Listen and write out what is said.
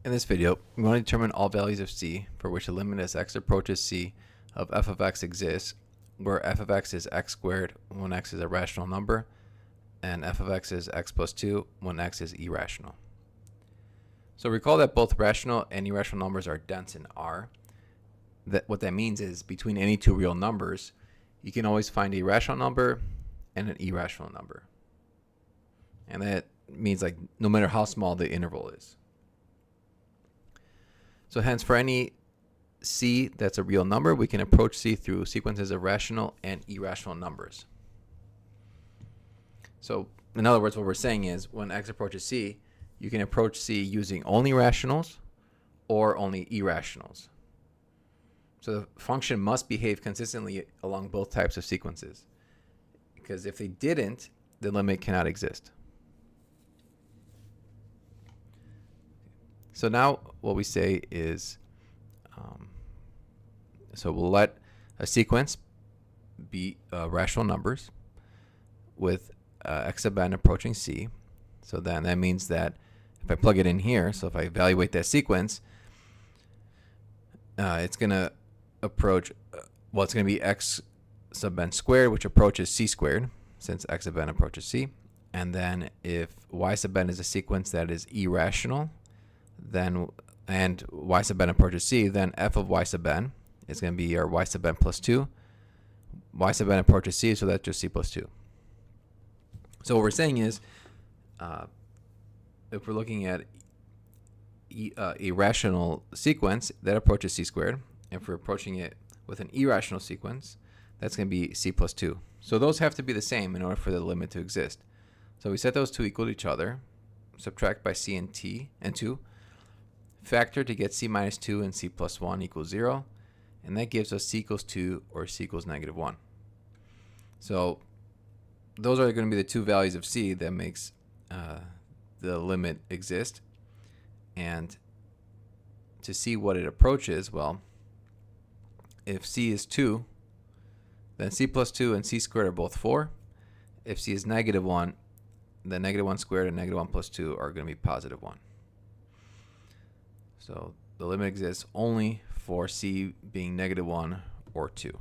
In this video, we want to determine all values of c for which a limit as x approaches c of f of x exists, where f of x is x squared when x is a rational number, and f of x is x plus 2 when x is irrational. So recall that both rational and irrational numbers are dense in R. What that means is between any two real numbers, you can always find a rational number and an irrational number. And that means like no matter how small the interval is. So hence, for any c that's a real number, we can approach c through sequences of rational and irrational numbers. So in other words, what we're saying is when x approaches c, you can approach c using only rationals or only irrationals. So the function must behave consistently along both types of sequences, because if they didn't, the limit cannot exist. So now what we say is, so we'll let a sequence be rational numbers with x sub n approaching c. So then that means that if I plug it in here, so if I evaluate that sequence, it's going to approach, well, it's going to be x sub n squared, which approaches c squared, since x sub n approaches c. And then if y sub n is a sequence that is irrational, then and y sub n approaches c, then f of y sub n is going to be our y sub n plus 2. Y sub n approaches c, so that's just c plus 2. So what we're saying is, if we're looking at a rational sequence, that approaches c squared. If we're approaching it with an irrational sequence, that's going to be c plus 2. So those have to be the same in order for the limit to exist. So we set those two equal to each other, subtract by c and t and 2, factor to get c minus 2 and c plus 1 equals 0, and that gives us c equals 2 or c equals negative 1. So those are going to be the two values of c that makes the limit exist. And to see what it approaches, well, if c is 2, then c plus 2 and c squared are both 4. If c is negative 1, then negative 1 squared and negative 1 plus 2 are going to be positive 1. So the limit exists only for c being negative 1 or 2.